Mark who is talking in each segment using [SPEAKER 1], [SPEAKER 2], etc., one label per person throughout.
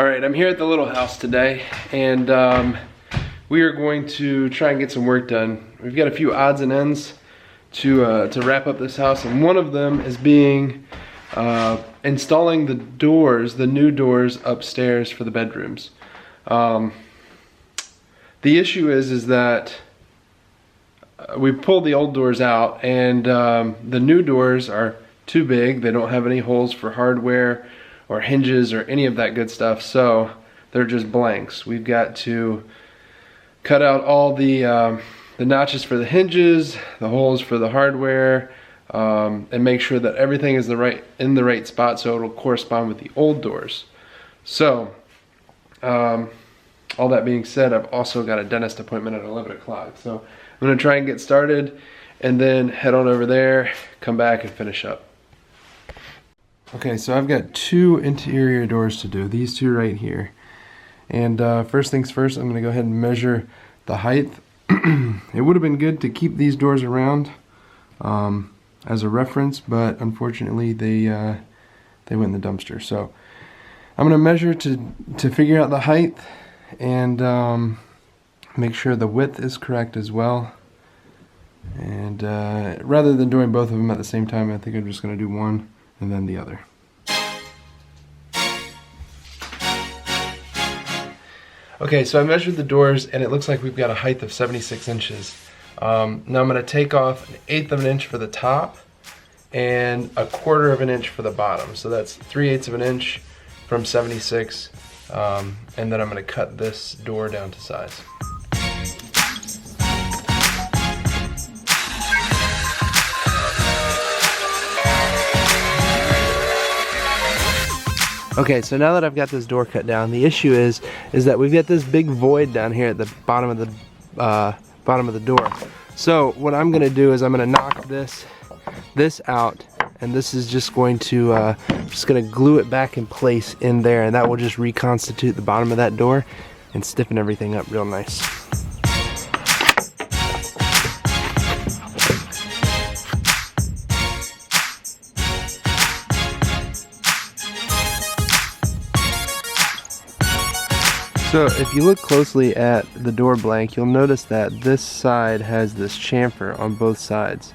[SPEAKER 1] Alright, I'm here at the little house today, and we are going to try and get some work done. We've got a few odds and ends to wrap up this house, and one of them is being installing the doors, the new doors upstairs for the bedrooms. The issue is that we pulled the old doors out, and the new doors are too big. They don't have any holes for hardware or hinges or any of that good stuff, so they're just blanks. We've got to cut out all the notches for the hinges, the holes for the hardware, and make sure that everything is in the right spot so it'll correspond with the old doors. So, all that being said, I've also got a dentist appointment at 11 o'clock. So I'm gonna try and get started and then head on over there, come back and finish up. Okay, so I've got two interior doors to do, these two right here. And first things first, I'm gonna go ahead and measure the height. It would have been good to keep these doors around as a reference, but unfortunately they went in the dumpster. So I'm gonna measure to figure out the height and make sure the width is correct as well. And rather than doing both of them at the same time, I think I'm just gonna do one and then the other. Okay, so I measured the doors and it looks like we've got a height of 76 inches. Now I'm gonna take off 1/8 of an inch for the top and 1/4 of an inch for the bottom. So that's 3/8 of an inch from 76, and then I'm gonna cut this door down to size. Okay, so now that I've got this door cut down, the issue is that we've got this big void down here at the bottom of the door. So what I'm gonna do is I'm gonna knock this out, and this is just going to glue it back in place in there, and that will just reconstitute the bottom of that door and stiffen everything up real nice. So if you look closely at the door blank, you'll notice that this side has this chamfer on both sides.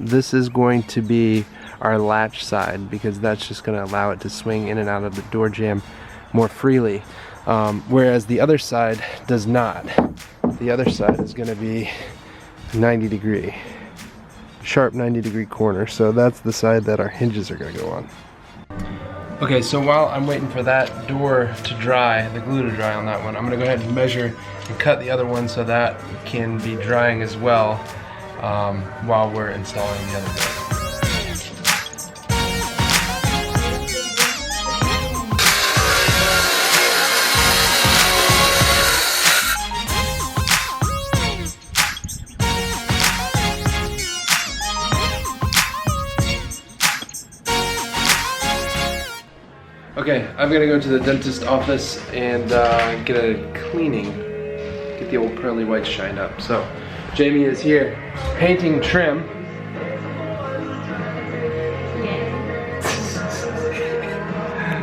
[SPEAKER 1] This is going to be our latch side because that's just going to allow it to swing in and out of the door jamb more freely, whereas the other side does not. The other side is going to be 90 degree, sharp 90 degree corner, so that's the side that our hinges are going to go on. Okay, so while I'm waiting for that door to dry, the glue to dry on that one, I'm gonna go ahead and measure and cut the other one so that can be drying as well while we're installing the other door. Okay, I'm gonna go to the dentist office and get a cleaning, get the old pearly whites shined up. So, Jamie is here painting trim.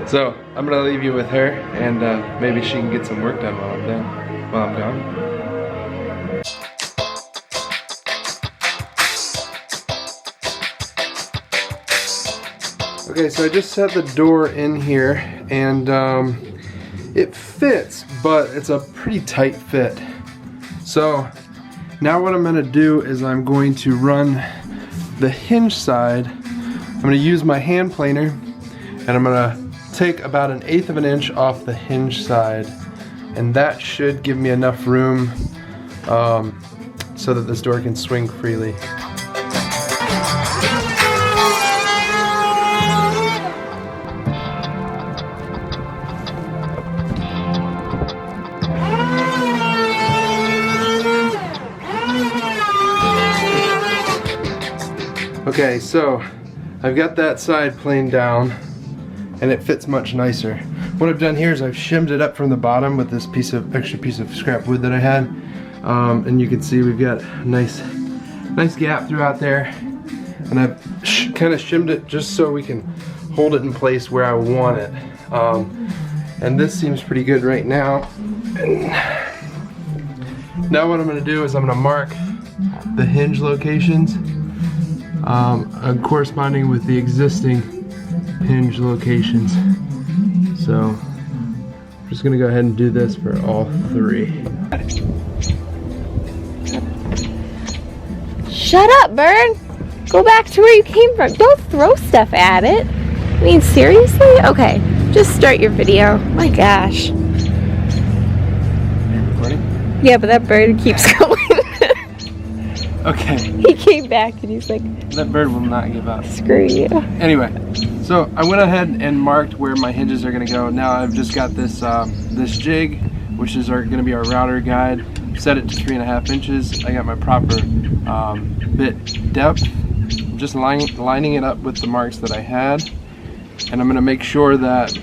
[SPEAKER 1] So, I'm gonna leave you with her, and maybe she can get some work done while I'm gone. Okay, so I just set the door in here, and it fits, but it's a pretty tight fit. So now what I'm going to do is I'm going to run the hinge side. I'm going to use my hand planer, and I'm going to take about 1/8 of an inch off the hinge side, and that should give me enough room so that this door can swing freely. Okay, so I've got that side planed down and it fits much nicer. What I've done here is I've shimmed it up from the bottom with this extra piece of scrap wood that I had, and you can see we've got a nice gap throughout there, and I've kind of shimmed it just so we can hold it in place where I want it. and this seems pretty good right now. And now what I'm going to do is I'm going to mark the hinge locations corresponding with the existing hinge locations. So I'm just going to go ahead and do this for all 3.
[SPEAKER 2] Shut up, bird! Go back to where you came from. Don't throw stuff at it. I mean, seriously? Okay, just start your video. My gosh.
[SPEAKER 1] Are you recording?
[SPEAKER 2] Yeah, but that bird keeps going.
[SPEAKER 1] Okay.
[SPEAKER 2] He came back and he's like,
[SPEAKER 1] That bird will not give up.
[SPEAKER 2] screw you.
[SPEAKER 1] Anyway, so I went ahead and marked where my hinges are going to go. Now I've just got this this jig, which is going to be our router guide. Set it to 3.5 inches. I got my proper bit depth. I'm just lining it up with the marks that I had, and I'm going to make sure that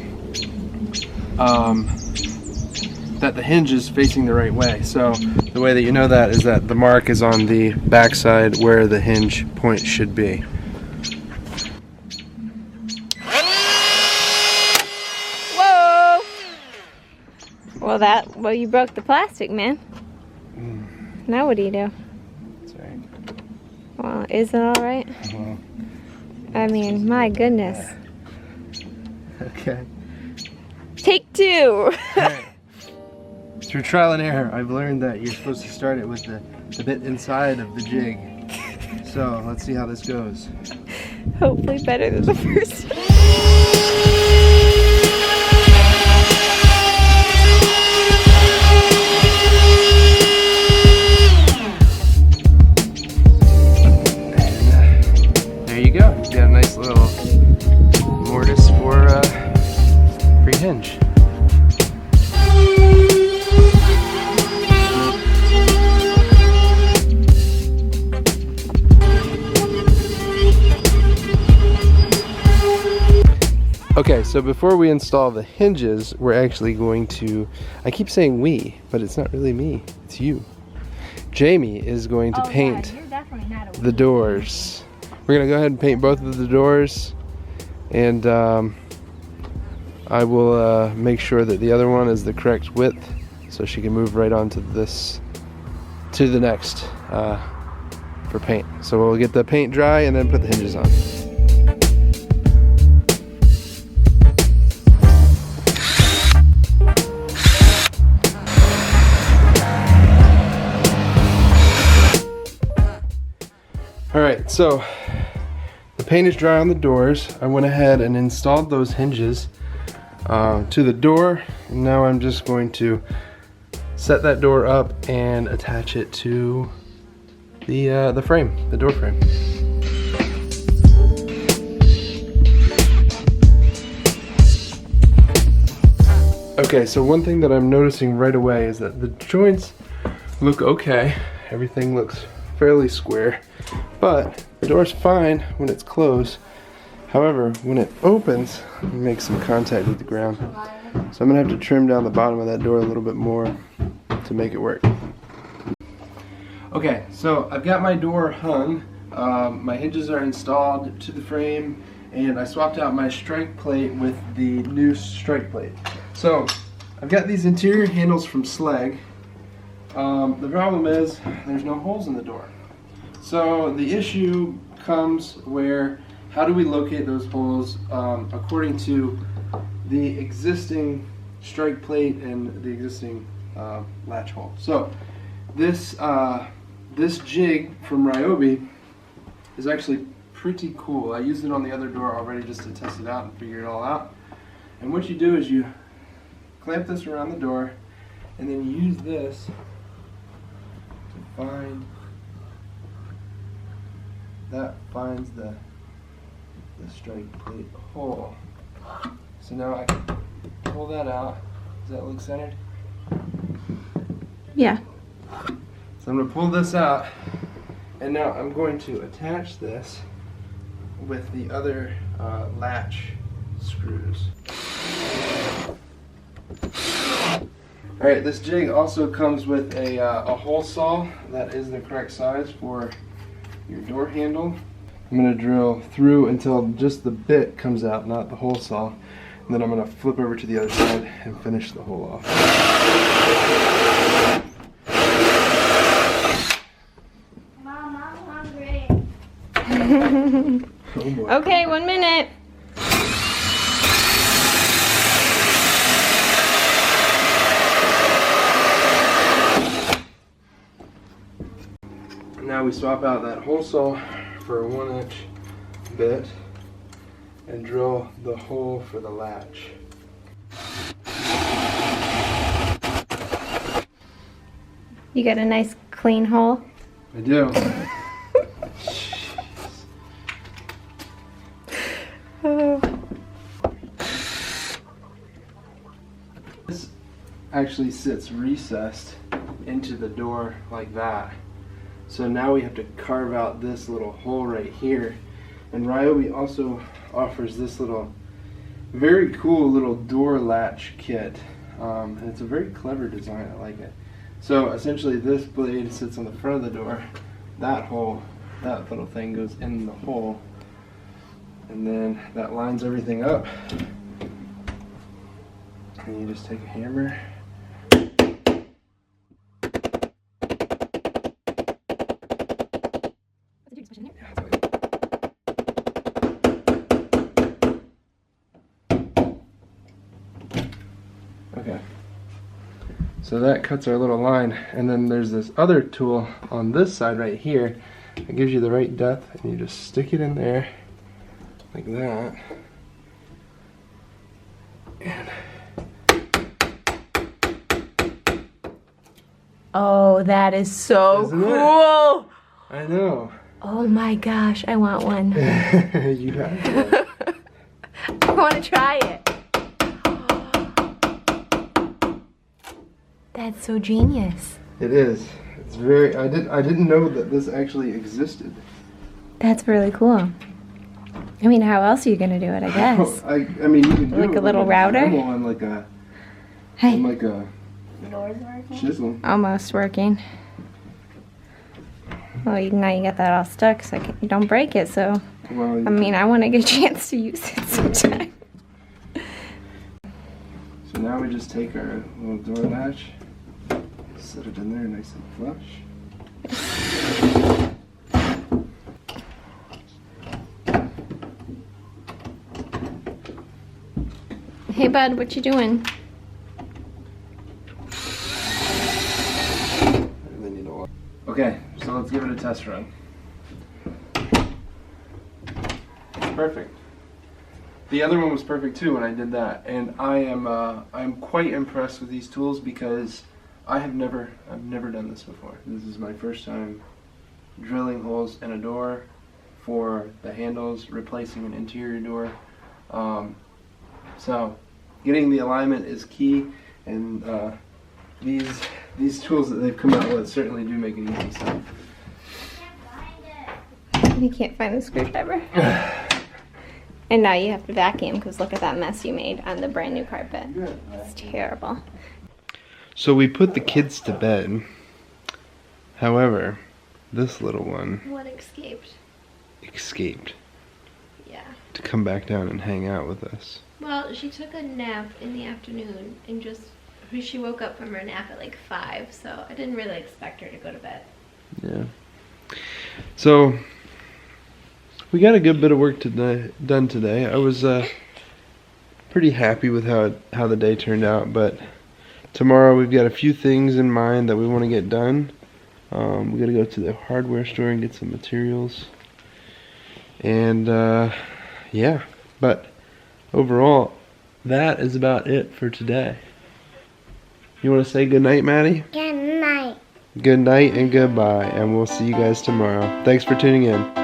[SPEAKER 1] that the hinge is facing the right way. So the way that you know that is that the mark is on the back side where the hinge point should be.
[SPEAKER 2] Whoa! Well, you broke the plastic, man. Now what do you do?
[SPEAKER 1] That's right.
[SPEAKER 2] Well, is it alright?
[SPEAKER 1] Well,
[SPEAKER 2] I mean, my goodness.
[SPEAKER 1] okay.
[SPEAKER 2] Take 2!
[SPEAKER 1] Alright. Through trial and error, I've learned that you're supposed to start it with the bit inside of the jig. So let's see how this goes.
[SPEAKER 2] Hopefully better than the first.
[SPEAKER 1] There you go. You got a nice little mortise for your hinge. Okay, so before we install the hinges, we're actually going to, I keep saying we, but it's not really me, it's you. Jamie is going to paint the doors. We're going to go ahead and paint both of the doors, and I will make sure that the other one is the correct width so she can move right on to this, to the next for paint. So we'll get the paint dry and then put the hinges on. Alright, so the paint is dry on the doors. I went ahead and installed those hinges to the door, and now I'm just going to set that door up and attach it to the frame, the door frame. Okay, so one thing that I'm noticing right away is that the joints look okay. Everything looks fairly square, but the door's fine when it's closed. However, when it opens, it makes some contact with the ground. So I'm gonna have to trim down the bottom of that door a little bit more to make it work. Okay, so I've got my door hung. My hinges are installed to the frame, and I swapped out my strike plate with the new strike plate. So I've got these interior handles from Schlage. The problem is there's no holes in the door. So the issue comes where, how do we locate those holes according to the existing strike plate and the existing latch hole. So this jig from Ryobi is actually pretty cool. I used it on the other door already just to test it out and figure it all out. And what you do is you clamp this around the door, and then you use this to find, that finds the strike plate hole. So now I can pull that out. Does that look centered?
[SPEAKER 2] Yeah.
[SPEAKER 1] So I'm going to pull this out, and now I'm going to attach this with the other latch screws. Alright, this jig also comes with a hole saw that is the correct size for your door handle. I'm going to drill through until just the bit comes out, not the hole saw. And then I'm gonna flip over to the other side and finish the hole off.
[SPEAKER 3] Mom, I'm hungry.
[SPEAKER 1] Oh boy.
[SPEAKER 2] Okay, 1 minute.
[SPEAKER 1] Now we swap out that hole saw for a 1-inch bit and drill the hole for the latch.
[SPEAKER 2] You got a nice clean hole.
[SPEAKER 1] I do.
[SPEAKER 2] Oh.
[SPEAKER 1] This actually sits recessed into the door like that. So now we have to carve out this little hole right here. And Ryobi also offers this little, very cool little door latch kit. And it's a very clever design, I like it. So essentially this blade sits on the front of the door. That hole, that little thing goes in the hole. And then that lines everything up. And you just take a hammer. Okay, so that cuts our little line, and then there's this other tool on this side right here that gives you the right depth, and you just stick it in there like that. And
[SPEAKER 2] Oh, that is so
[SPEAKER 1] Isn't it?
[SPEAKER 2] cool.
[SPEAKER 1] I know.
[SPEAKER 2] Oh my gosh, I want one.
[SPEAKER 1] You have to.
[SPEAKER 2] I want to try it. That's so genius.
[SPEAKER 1] It is. It's very. I didn't know that this actually existed.
[SPEAKER 2] That's really cool. I mean, how else are you gonna do it? I guess.
[SPEAKER 1] I mean, you can do
[SPEAKER 2] Like
[SPEAKER 1] it
[SPEAKER 2] a little
[SPEAKER 1] with
[SPEAKER 2] router?
[SPEAKER 1] normal and like a
[SPEAKER 2] Hey,
[SPEAKER 1] and like a
[SPEAKER 3] Doors working?
[SPEAKER 1] chisel.
[SPEAKER 2] almost working. Well, now you got that all stuck, so you don't break it. So,
[SPEAKER 1] Well,
[SPEAKER 2] I mean, I want to get a chance to use it sometime.
[SPEAKER 1] so now we just take our little door latch, set it in there nice and flush.
[SPEAKER 2] Hey, bud, what you doing?
[SPEAKER 1] And then you know what. Okay, so let's give it a test run. It's perfect. The other one was perfect too when I did that, and I'm quite impressed with these tools because I've never done this before. This is my first time drilling holes in a door for the handles, replacing an interior door. So getting the alignment is key, and these tools that they've come out with certainly do make it easy. So.
[SPEAKER 2] You can't find the screwdriver. And now you have to vacuum because look at that mess you made on the brand new carpet. It's terrible.
[SPEAKER 1] So we put the kids to bed. However, this little one
[SPEAKER 3] One escaped.
[SPEAKER 1] escaped
[SPEAKER 3] Yeah.
[SPEAKER 1] to come back down and hang out with us.
[SPEAKER 3] Well, she took a nap in the afternoon and she woke up from her nap at like 5, so I didn't really expect her to go to bed.
[SPEAKER 1] Yeah. So we got a good bit of work done today. I was pretty happy with how the day turned out, but tomorrow we've got a few things in mind that we want to get done. We got to go to the hardware store and get some materials. And yeah, but overall, that is about it for today. You want to say good night, Maddie?
[SPEAKER 3] Good night.
[SPEAKER 1] Good night and goodbye, and we'll see you guys tomorrow. Thanks for tuning in.